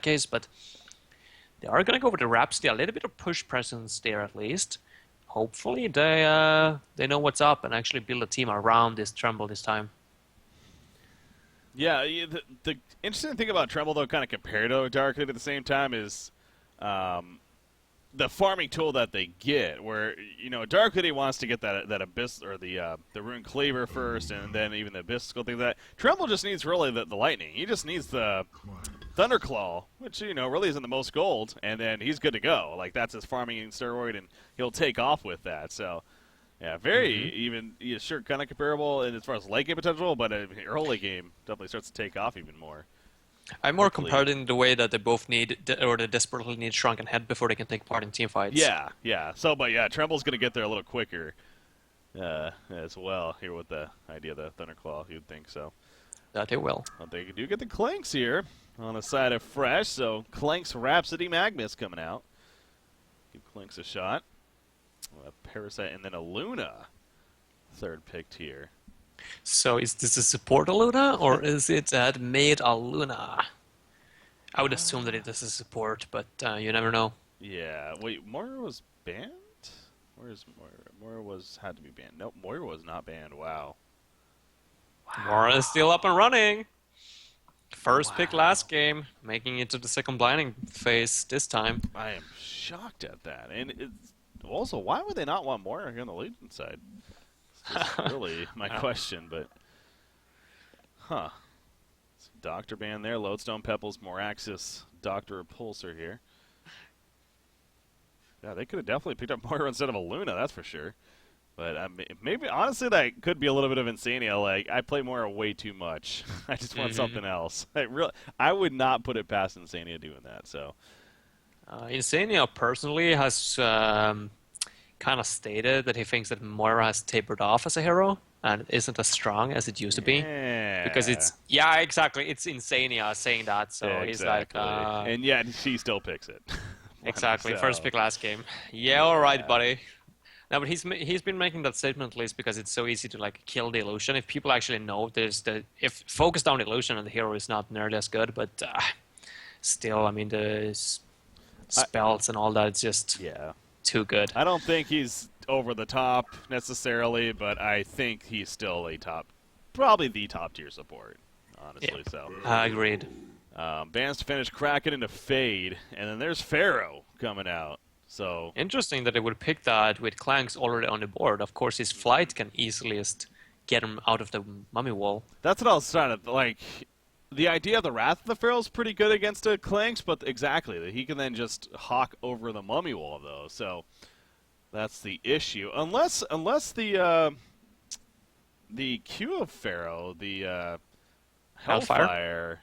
case, but they are going to go with the Rhapsody, a little bit of push presence there at least. Hopefully they know what's up and actually build a team around this Tremble this time. Yeah, the interesting thing about Tremble, though, kind of compared to Dark Elite at the same time, is the farming tool that they get. Where Dark Elite wants to get that Abyss or the Rune Cleaver first, and then even the Abyss Skull thing. That Tremble just needs really the lightning. He just needs the Thunderclaw, which really isn't the most gold, and then he's good to go. Like that's his farming steroid, and he'll take off with that. So. Yeah, very even. Yeah, sure, kind of comparable as far as late game potential, but early game definitely starts to take off even more. I'm more compared in the way that they both need, or they desperately need Shrunken Head before they can take part in team fights. Yeah, yeah. So, but yeah, Tremble's going to get there a little quicker as well here with the idea of the Thunderclaw. You'd think so. That they will. Well, they do get the Clanks here on the side of Fresh, so Clanks Rhapsody Magnus coming out. Give Clanks a shot. A Parasite and then a Luna, third picked here. So is this a support Luna, or is it made a Luna? I would assume that it is a support, but you never know. Yeah. Wait, Moira was banned? Where's Moira? Moira had to be banned. Nope, Moira was not banned. Wow. Moira is still up and running. First pick last game, making it to the second blinding phase this time. I am shocked at that. And also, why would they not want Moira here on the Legion side? It's really my question, but... Huh. Doctor Band there, Lodestone, Pebbles, Moraxis, Doctor Repulsor here. Yeah, they could have definitely picked up Moira instead of a Luna, that's for sure. But maybe, honestly, that could be a little bit of Insania. Like, I play Moira way too much. I just want something else. I would not put it past Insania doing that, so... Insania personally has kind of stated that he thinks that Moira has tapered off as a hero and isn't as strong as it used to be. Because exactly. It's Insania saying that, so yeah, he's exactly. like... and yet, she still picks it. Exactly, first pick last game. Yeah, alright, buddy. No, but he's been making that statement at least because it's so easy to like kill the illusion. If people actually know if focus down the illusion and the hero is not nearly as good, but still, I mean the spells and all that, it's just too good. I don't think he's over the top necessarily, but I think he's still probably the top tier support, honestly. Yeah. So Agreed. Bans to finish Kraken into Fade, and then there's Pharaoh coming out. So interesting that they would pick that with Clanks already on the board. Of course, his flight can easily just get him out of the mummy wall. That's what I was trying to like. The idea of the Wrath of the Pharaoh is pretty good against a Clanks, but exactly that he can then just hawk over the mummy wall though. So that's the issue. Unless the Q of Pharaoh, the Hellfire.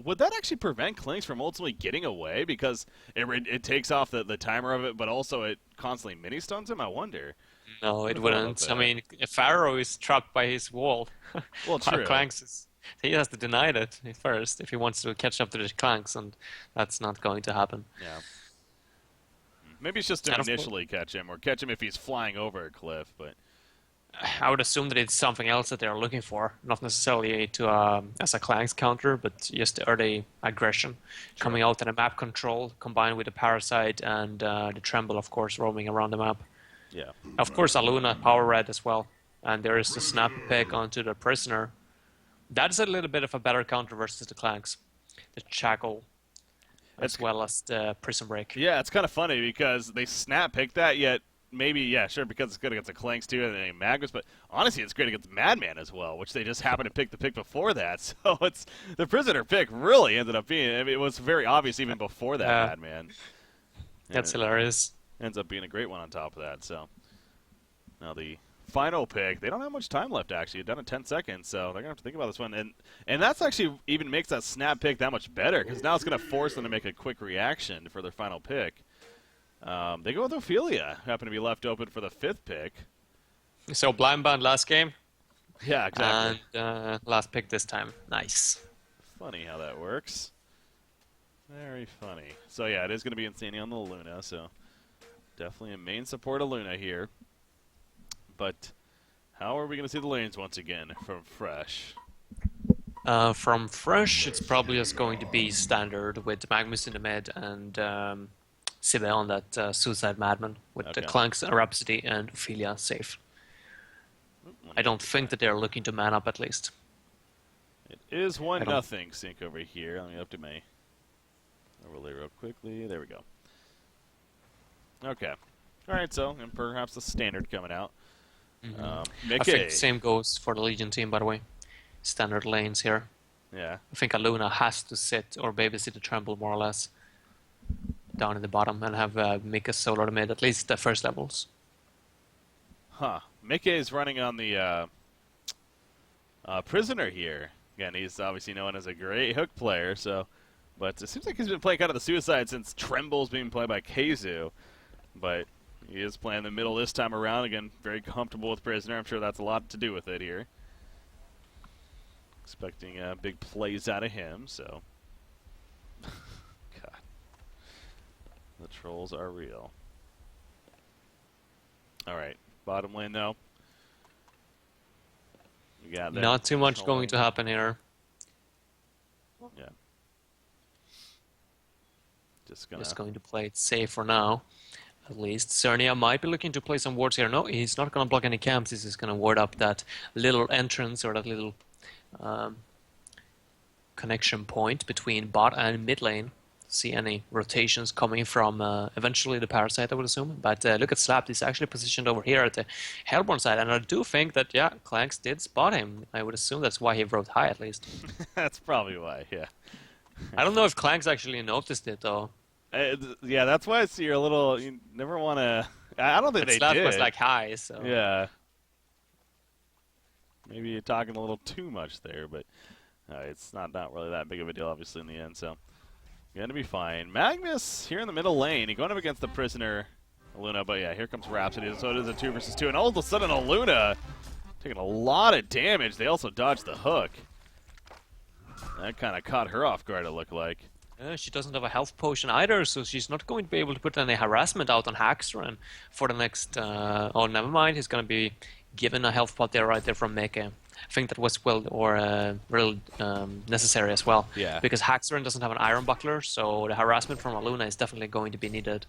Would that actually prevent Clanks from ultimately getting away? Because it takes off the timer of it, but also it constantly mini-stuns him? I wonder. No, it wouldn't. I mean, Pharaoh is trapped by his wall. Well, true. Clanks he has to deny it first if he wants to catch up to the Clanks, and that's not going to happen. Yeah. Maybe it's just to initially catch him, or catch him if he's flying over a cliff, but... I would assume that it's something else that they're looking for, not necessarily to as a Clanks counter, but just the early aggression coming out in a map control, combined with the Parasite and the Tremble, of course, roaming around the map. Yeah. Of course, Aluna power red as well, and there is the snap pick onto the Prisoner. That's a little bit of a better counter versus the Clanks, the Shackle, as well as the Prison Break. Yeah, it's kind of funny because they snap pick that, yet maybe, yeah, sure, because it's good against the Clanks too and the Magnus, but honestly it's great against Madman as well, which they just happened to pick the pick before that. So it's the Prisoner pick really ended up being, I mean, it was very obvious even before that Madman. That's hilarious. Ends up being a great one on top of that. So now the final pick, they don't have much time left actually. Done in 10 seconds, so they're going to have to think about this one. And that's actually even makes that snap pick that much better because now it's going to force them to make a quick reaction for their final pick. They go with Ophelia, happen to be left open for the 5th pick. So blind band last game. Yeah, exactly. And last pick this time. Nice. Funny how that works. Very funny. So yeah, it is going to be Insania on the Luna, so definitely a main support of Luna here. But how are we going to see the lanes once again from Fresh? From Fresh, it's probably just going to be standard with Magnus in the mid and Sive on that Suicide Madman with the Okay. Clanks, Rhapsody, and Ophelia safe. I don't think that they're looking to man up at least. It is I 1 don't- nothing. Sync over here. Let me update my overlay real quickly. There we go. Okay. All right, so and perhaps the standard coming out. I Mickey. think the same goes for the Legion team, by the way. Standard lanes here. Yeah. I think Aluna has to sit or babysit the Tremble more or less down in the bottom and have Mika solo the mid, at least the first levels. Huh. Mickey is running on the prisoner here. Again, he's obviously known as a great hook player, so. But it seems like he's been playing kind of the Suicide since Tremble's being played by Keizu. But he is playing the middle this time around. Again, very comfortable with prisoner. I'm sure that's a lot to do with it here. Expecting big plays out of him, so. God. The trolls are real. Alright, bottom lane though. You got that. Not too much troll going lane. to happen here. Yeah. Just Going to play it safe for now, at least. Cernia might be looking to play some wards here. No, he's not going to block any camps. He's just going to ward up that little entrance or that little connection point between bot and mid lane. See any rotations coming from eventually the Parasite, I would assume. But look at Slapped. He's actually positioned over here at the Hellborn side. And I do think that, yeah, Clanks did spot him. I would assume that's why he wrote high, at least. That's probably why, yeah. I don't know if Clanks actually noticed it, though. Yeah, that's why it's you're a little. You never want to. I don't think But they Slapped did. was like high, so. Yeah. Maybe you're talking a little too much there, but it's not really that big of a deal, obviously, in the end. So, going to be fine. Magnus here in the middle lane. He's going up against the prisoner, Aluna. But yeah, here comes Rhapsody. So it is a 2 versus 2, and all of a sudden, Aluna taking a lot of damage. They also dodged the hook. That kind of caught her off guard. It looked like. She doesn't have a health potion either, so she's not going to be able to put any harassment out on Haxor. And for the next, oh, never mind, he's going to be given a health pot there, right there from Meke. I think that was real necessary as well. Yeah. Because Haxor doesn't have an iron buckler, so the harassment from Aluna is definitely going to be needed.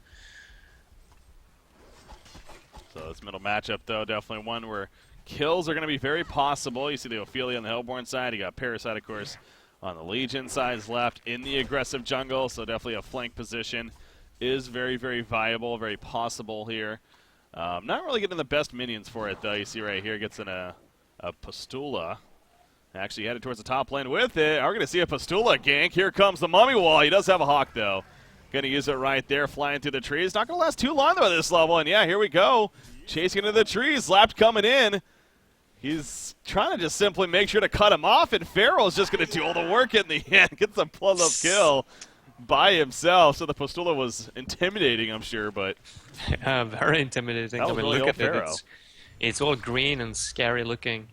So this middle matchup, though, definitely one where kills are going to be very possible. You see the Ophelia on the Hellborn side. You got Parasite, of course, on the Legion side is left in the aggressive jungle, so definitely a flank position is very, very viable, very possible here. Not really getting the best minions for it, though. You see right here, gets in a Pastula. Actually headed towards the top lane with it. We're going to see a Pastula gank. Here comes the Mummy Wall. He does have a Hawk, though. Going to use it right there, flying through the trees. Not going to last too long, though, at this level. And, yeah, here we go. Chasing into the trees. Lapped coming in. He's trying to just simply make sure to cut him off, and Farrell's just going to do all the work in the end. Gets a pull-up kill by himself. So the Pastula was intimidating, I'm sure, but Very intimidating. That was really look old at it. Pharaoh. It's all green and scary looking.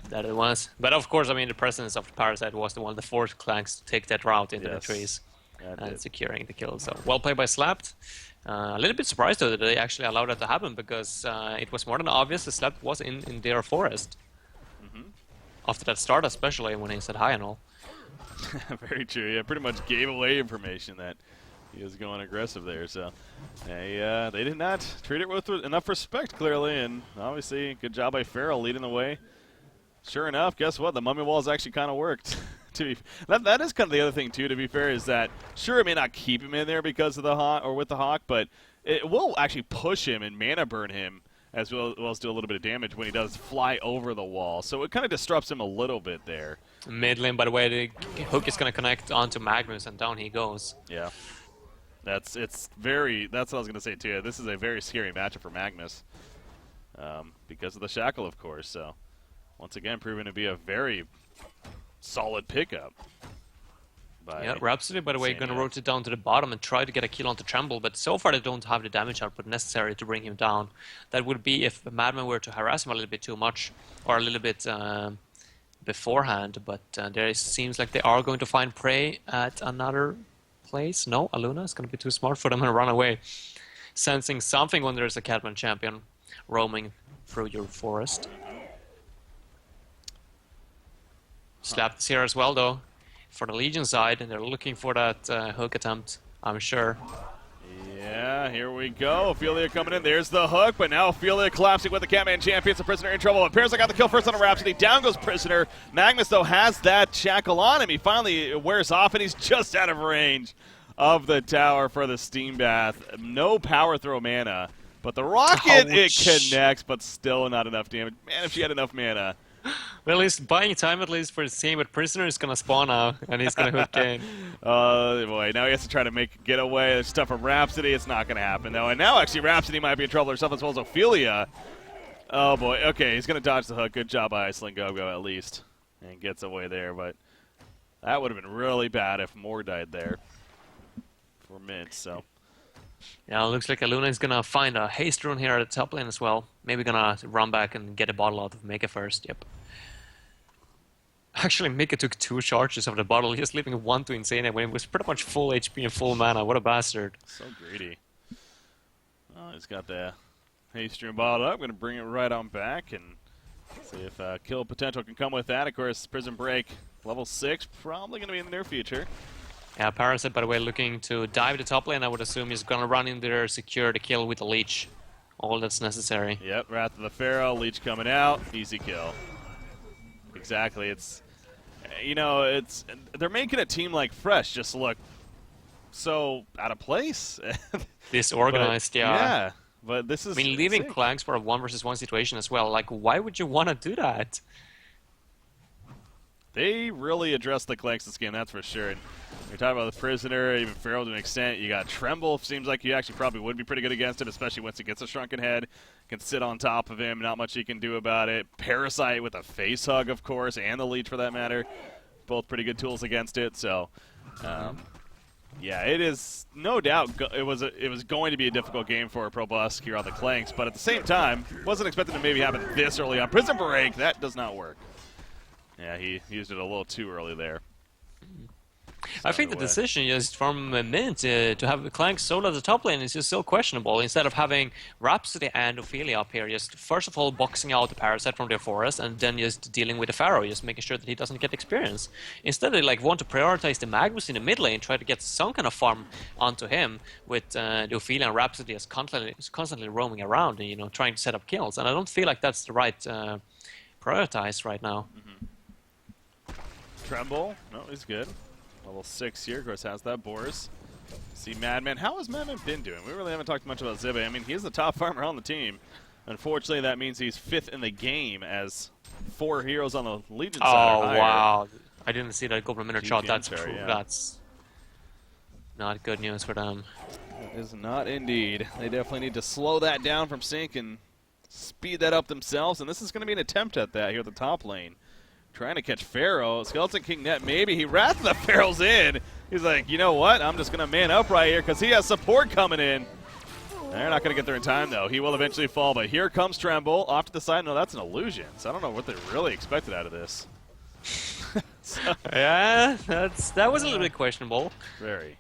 That it was. But of course, I mean, the presence of the Parasite was the one that forced Clanks to take that route into the Yes, trees that and did. securing the kill. So well played by Slapped. A little bit surprised though that they actually allowed that to happen because it was more than obvious that Slapped was in their forest. After that start, especially when he said hi and all. Very true. Yeah, pretty much gave away information that he was going aggressive there. So they did not treat it with enough respect, clearly, and obviously good job by Farrell leading the way. Sure enough, guess what? The Mummy Walls actually kind of worked. That is kind of the other thing too. To be fair, is that sure it may not keep him in there because of the Hawk or with the Hawk, but it will actually push him and mana burn him as well as do a little bit of damage when he does fly over the wall. So it kind of disrupts him a little bit there. Mid lane, by the way, the hook is going to connect onto Magnus and down he goes. Yeah. That's what I was going to say too. This is a very scary matchup for Magnus because of the Shackle, of course. So once again, proving to be a very solid pickup. Yeah, Rhapsody, by the way, going to rotate down to the bottom and try to get a kill onto Tremble, but so far they don't have the damage output necessary to bring him down. That would be if Madman were to harass him a little bit too much or a little bit beforehand, but there seems like they are going to find prey at another place. No, Aluna is going to be too smart for them and run away, sensing something when there's a Catman champion roaming through your forest. Slap this here as well, though. For the Legion side, and they're looking for that hook attempt, I'm sure. Yeah, here we go. Ophelia coming in. There's the hook, but now Ophelia collapsing with the Catman Champions. The Prisoner in trouble. But Parasite got the kill first on a Rhapsody. Down goes Prisoner. Magnus, though, has that shackle on him. He finally wears off, and he's just out of range of the tower for the Steam Bath. No power throw mana. But the rocket, it connects, but still not enough damage. Man, if she had enough mana. Well, he's buying time at least for his team, but Prisoner is going to spawn now, and he's going to hook in. Oh, boy. Now he has to try to make a getaway. There's stuff from Rhapsody. It's not going to happen, though. And now, actually, Rhapsody might be in trouble herself as well as Ophelia. Oh, boy. Okay, he's going to dodge the hook. Good job by Iceland Go-Go, at least. And gets away there, but that would have been really bad if Moore died there for Mint, so... Yeah, it looks like Aluna is going to find a haste rune here at the top lane as well. Maybe going to run back and get a bottle out of Mika first, yep. Actually, Mika took 2 charges of the bottle, just leaving 1 to Insane when it was pretty much full HP and full mana. What a bastard. So greedy. Oh, he's got the haste rune bottle up. I'm going to bring it right on back and see if kill potential can come with that. Of course, Prison Break, level 6, probably going to be in the near future. Yeah, Parasite, by the way, looking to dive the top lane. I would assume he's going to run in there, secure the kill with the Leech. All that's necessary. Yep, Wrath of the Pharaoh, Leech coming out, easy kill. Exactly, it's, you know, they're making a team like Fresh just look so out of place. Disorganized, yeah. Yeah, but this is... I mean, leaving Clanks for a 1-versus-1 situation as well. Like, why would you want to do that? They really addressed the Clanks this game, that's for sure. And you're talking about the Prisoner, even Pharaoh to an extent. You got Tremble. Seems like you actually probably would be pretty good against it, especially once he gets a Shrunken Head. Can sit on top of him. Not much he can do about it. Parasite with a face hug, of course, and the Leech for that matter. Both pretty good tools against it. So, yeah, it is no doubt. It was going to be a difficult game for Probusk here on the Clanks, but at the same time, wasn't expecting to maybe happen this early on. Prison Break, that does not work. Yeah, he used it a little too early there. I think the decision just from Mint to have Clank solo at the top lane is just so questionable. Instead of having Rhapsody and Ophelia up here, just first of all boxing out the Parasite from their forest, and then just dealing with the Pharaoh, just making sure that he doesn't get experience. Instead, they like want to prioritize the Magnus in the mid lane, try to get some kind of farm onto him with the Ophelia and Rhapsody as constantly roaming around and trying to set up kills. And I don't feel like that's the right prioritize right now. Tremble, no, he's good. Level 6 here, of course, has that Boris. See Madman. How has Madman been doing? We really haven't talked much about Zibe. I mean, he's the top farmer on the team. Unfortunately, that means he's 5th in the game as 4 heroes on the Legion side. Oh, wow. I didn't see that Goblin Minute shot. That's not good news for them. It is not indeed. They definitely need to slow that down from Sync and speed that up themselves. And this is going to be an attempt at that here at the top lane. Trying to catch Pharaoh. Skeleton King net, maybe. He Wrath the Pharaoh's in. He's like, you know what? I'm just going to man up right here because he has support coming in. They're not going to get there in time, though. He will eventually fall, but here comes Tremble. Off to the side. No, that's an illusion. So I don't know what they really expected out of this. Yeah, that was a little bit questionable. Very.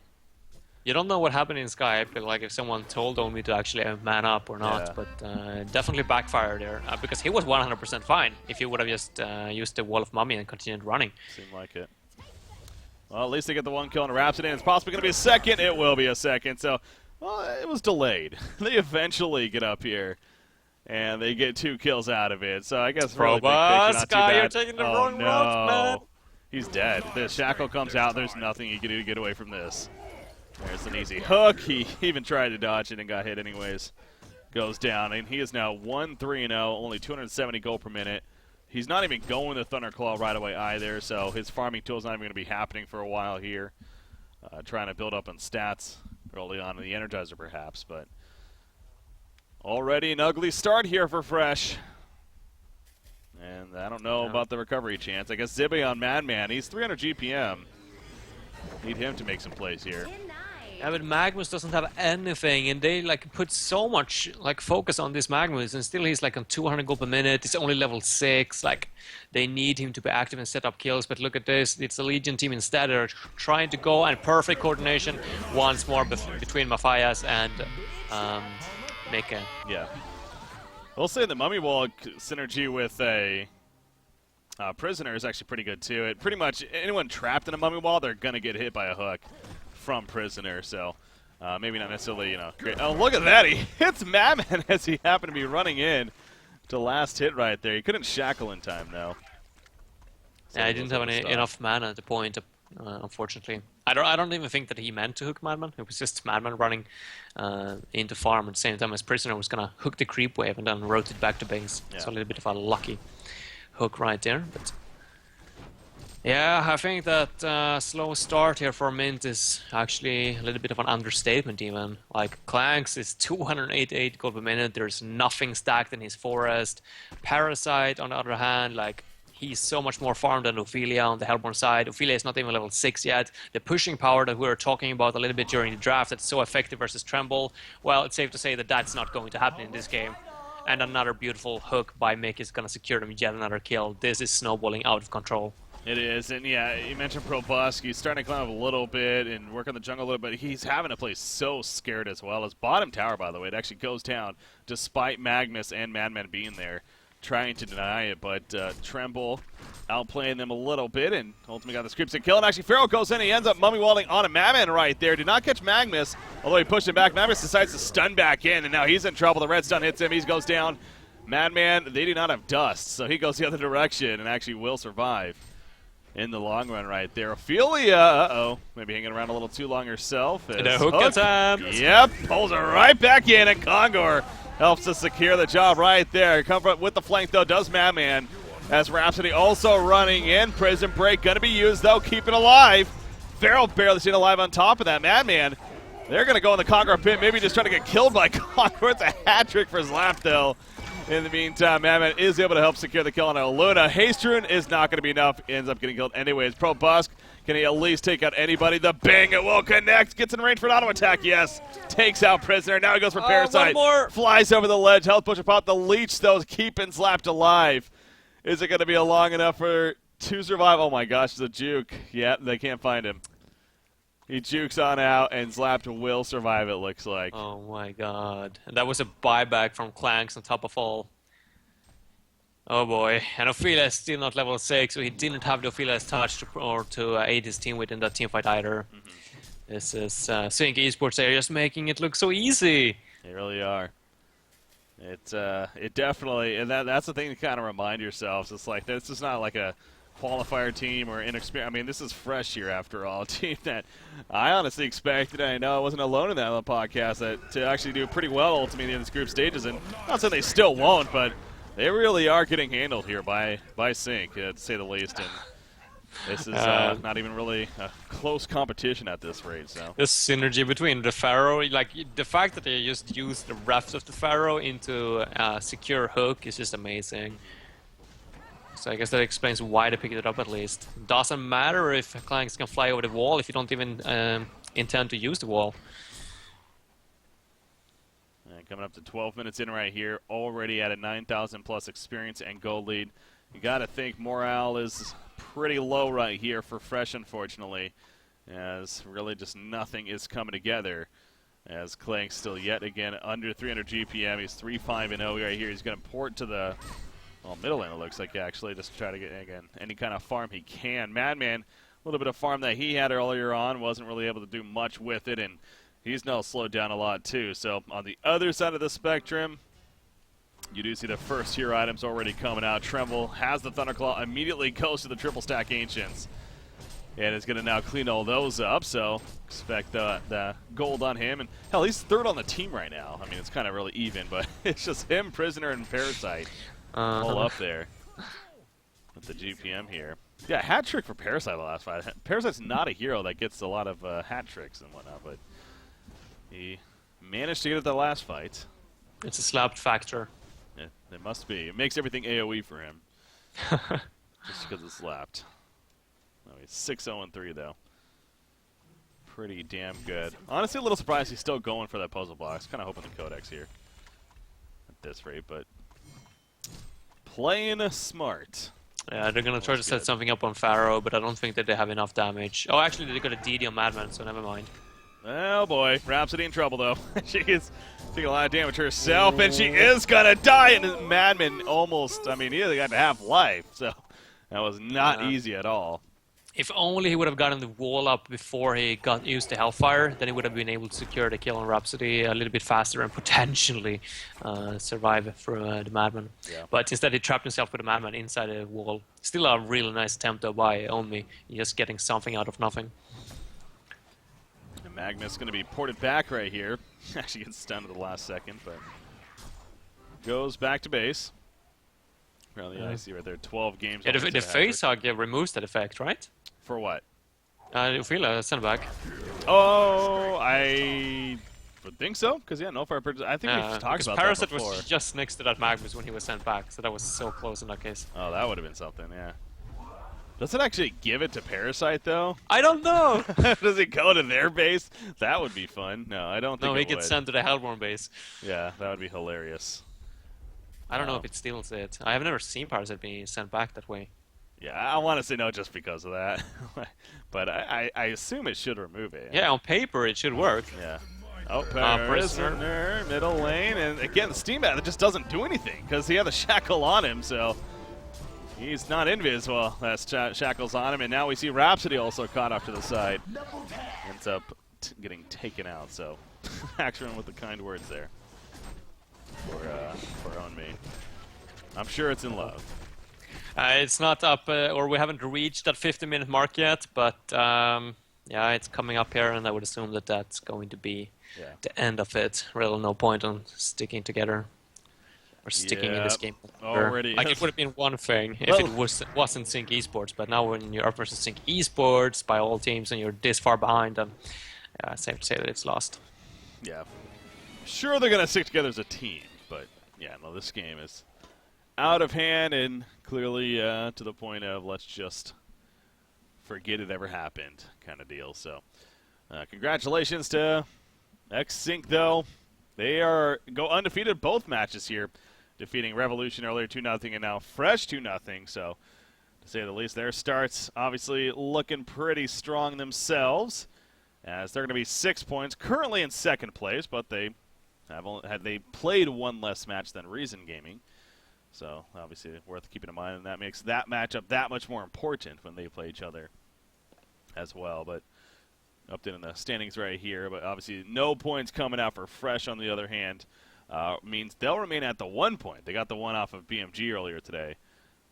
You don't know what happened in Sky, but like if someone told Omi to actually man up or not, Yeah. but definitely backfired there because he was 100% fine if he would have just used the Wall of Mummy and continued running. Seemed like it. Well, at least they get the 1 kill on a Rhapsody, and it's possibly going to be a second. It will be a second. So, well, it was delayed. They eventually get up here, and they get 2 kills out of it. So I guess really big picture, not too bad. You're taking the wrong route, man. He's dead. The shackle comes out. There's nothing he can do to get away from this. There's an easy hook. He even tried to dodge it and got hit anyways. Goes down, and he is now 1-3-0, only 270 gold per minute. He's not even going to Thunderclaw right away either, so his farming tool is not even going to be happening for a while here. Trying to build up on stats early on in the Energizer perhaps, but already an ugly start here for Fresh. And I don't know about the recovery chance. I guess Zibe on Madman. He's 300 GPM. Need him to make some plays here. Yeah, but Magnus doesn't have anything, and they like put so much like focus on this Magnus, and still he's like on 200 gold per minute. He's only level 6. Like they need him to be active and set up kills. But look at this, it's the Legion team instead. They're trying to go and perfect coordination once more between Matthias and Mika. Yeah. We'll say the Mummy Wall synergy with a Prisoner is actually pretty good too. It pretty much anyone trapped in a mummy wall, they're gonna get hit by a hook from Prisoner. So maybe not necessarily, great. Oh, look at that! He hits Madman as he happened to be running in to last hit right there. He couldn't shackle in time though. So yeah, I didn't have enough mana at the point, unfortunately. I don't even think that he meant to hook Madman. It was just Madman running into farm at the same time as Prisoner was gonna hook the creep wave and then rotate back to base. Yeah. So a little bit of a lucky hook right there. But yeah, I think that slow start here for Mint is actually a little bit of an understatement even. Like, Clanks is 288 gold per minute, there's nothing stacked in his forest. Parasite, on the other hand, like, he's so much more farmed than Ophelia on the Hellborn side. Ophelia is not even level 6 yet. The pushing power that we were talking about a little bit during the draft that's so effective versus Tremble, well, it's safe to say that that's not going to happen in this game. And another beautiful hook by Mick is going to secure them yet another kill. This is snowballing out of control. It is, and yeah, you mentioned Probusk. He's starting to climb up a little bit and work on the jungle a little bit. He's having to play so scared as well. His bottom tower, by the way, it actually goes down despite Magnus and Madman being there, trying to deny it. But Tremble outplaying them a little bit and ultimately got the scripts and kill. And actually, Pharaoh goes in. He ends up mummy walling on a Madman right there. Did not catch Magnus, although he pushed him back. Magnus decides to stun back in, and now he's in trouble. The red stun hits him. He goes down. Madman, they do not have dust, so he goes the other direction and actually will survive in the long run right there. Ophelia, maybe hanging around a little too long herself. And a hook attempt. Yep, pulls her right back in, and Kongor helps to secure the job right there. Comfort with the flank, though, does Madman. As Rhapsody also running in. Prison Break going to be used, though, keep it alive. Pharaoh barely staying alive on top of that. Madman, they're going to go in the Kongor pit, maybe just trying to get killed by Kongor. It's a hat trick for Zlap, though. In the meantime, Madman is able to help secure the kill on Luna. Haste Rune is not going to be enough. Ends up getting killed anyways. Probusk, can he at least take out anybody? The bang, it will connect. Gets in range for an auto attack, yes. Takes out Prisoner. Now he goes for Parasite. One more. Flies over the ledge. Health pusher pop. The leech, though, is keeping Slapped alive. Is it going to be long enough to survive? Oh my gosh, the juke. Yeah, they can't find him. He jukes on out, and Slapped will survive, it looks like. Oh my god. And that was a buyback from Clanks on top of all. Oh boy. And Ophelia is still not level 6, so he didn't have the Ophelia's touch to aid his team within that teamfight either. This is Sync Esports, they're just making it look so easy. They really are. It definitely, and that's the thing to kind of remind yourselves. It's like, this is not like a qualifier team or inexperienced. I mean, this is fresh here after all. A team that I honestly expected, and I know I wasn't alone in that on the podcast, that to actually do pretty well ultimately in this group stages. And not saying they still won't, but they really are getting handled here by Sync, to say the least. And this is not even really a close competition at this rate. So the synergy between the Pharaoh, like the fact that they just used the rest of the Pharaoh into a secure hook is just amazing. So I guess that explains why they picked it up at least. Doesn't matter if Clanks can fly over the wall if you don't even intend to use the wall. And coming up to 12 minutes in right here, already at a 9,000 plus experience and gold lead. You got to think morale is pretty low right here for Fresh, unfortunately, as really just nothing is coming together. As Clank still yet again under 300 GPM. He's 3-5-0 right here. He's going to port to the middle lane, it looks like, actually, just try to get, again, any kind of farm he can. Madman, a little bit of farm that he had earlier on, wasn't really able to do much with it, and he's now slowed down a lot, too. So on the other side of the spectrum, you do see the first tier items already coming out. Tremble has the Thunderclaw, immediately goes to the triple stack Ancients, and is going to now clean all those up, so expect the gold on him. And hell, he's third on the team right now. I mean, it's kind of really even, but it's just him, Prisoner, and Parasite. All up there with the GPM here. Yeah, hat trick for Parasite the last fight. Parasite's not a hero that gets a lot of hat tricks and whatnot, but he managed to get it the last fight. It's a slapped factor. Yeah, it must be. It makes everything AoE for him. Just because it's slapped. Oh, he's 6-0-3 though. Pretty damn good. Honestly, a little surprised he's still going for that puzzle box. Kind of hoping the Codex here at this rate, but playing smart. Yeah, they're gonna try to set something up on Pharaoh, but I don't think that they have enough damage. Oh, actually, they got a DD on Madman, so never mind. Oh boy, Rhapsody in trouble though. She is taking a lot of damage herself, and she is gonna die. And Madman almost, I mean, he only got to half life, so That was not easy at all. If only he would have gotten the wall up before he got used to Hellfire, then he would have been able to secure the kill on Rhapsody a little bit faster and potentially survive through the Madman. Yeah. But instead he trapped himself with the Madman inside the wall. Still a really nice attempt though by Onmi, just getting something out of nothing. And Magnus going to be ported back right here. Actually gets stunned at the last second, but goes back to base. Really, I see right there, 12 games. Yeah, the face hug removes that effect, right? For what? Ufila, send back. Oh, I would think so, because yeah, no fire purchase. I think we've talked about Parasite that before. was just next to that Magnus when he was sent back, so that was so close in that case. Oh, that would have been something, yeah. Does it actually give it to Parasite, though? I don't know! Does it go to their base? That would be fun. No, I don't think it would. No, he gets sent to the Hellborn base. Yeah, that would be hilarious. I don't know if it steals it. I have never seen Parasite being sent back that way. Yeah, I want to say no just because of that. But I assume it should remove it. Yeah, on paper it should work. Yeah. Oh, Prisoner. middle lane. And again, the Steam Bat just doesn't do anything because he had the shackle on him, so he's not invis while that shackle's on him. And now we see Rhapsody also caught off to the side. Ends up getting taken out, so Axron with the kind words there for Onmi. I'm sure it's in love. It's not up, or we haven't reached that 50-minute mark yet, but yeah, it's coming up here, and I would assume that that's going to be the end of it. Really, no point on sticking together or sticking in this game. Already, like it would have been one thing if it wasn't Sync Esports, but now when you're up versus Sync Esports by all teams and you're this far behind them, it's safe to say that it's lost. Yeah, sure they're gonna stick together as a team, but yeah, no, this game is out of hand and clearly to the point of let's just forget it ever happened kind of deal. So congratulations to X-Sync, though. They go undefeated both matches here, defeating Revolution earlier 2-0 and now Fresh 2-0. So to say the least, their starts obviously looking pretty strong themselves, as they're going to be 6 points, currently in second place, but they played one less match than Reason Gaming. So obviously worth keeping in mind, and that makes that matchup that much more important when they play each other as well. But up in the standings right here, but obviously no points coming out for Fresh, on the other hand, means they'll remain at the 1 point. They got the one off of BMG earlier today,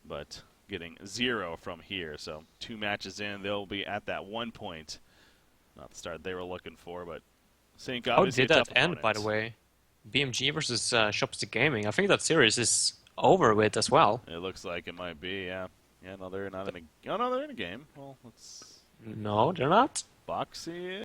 but getting 0 from here. So 2 matches in, they'll be at that 1 point. Not the start they were looking for, but Sync obviously. How did that end, by the way? BMG versus Shopstick Gaming. I think that series is over with as well. It looks like it might be, yeah. Yeah, no, they're not in a. Oh no, they're in a game. Well, let's. No, they're not. Boxy.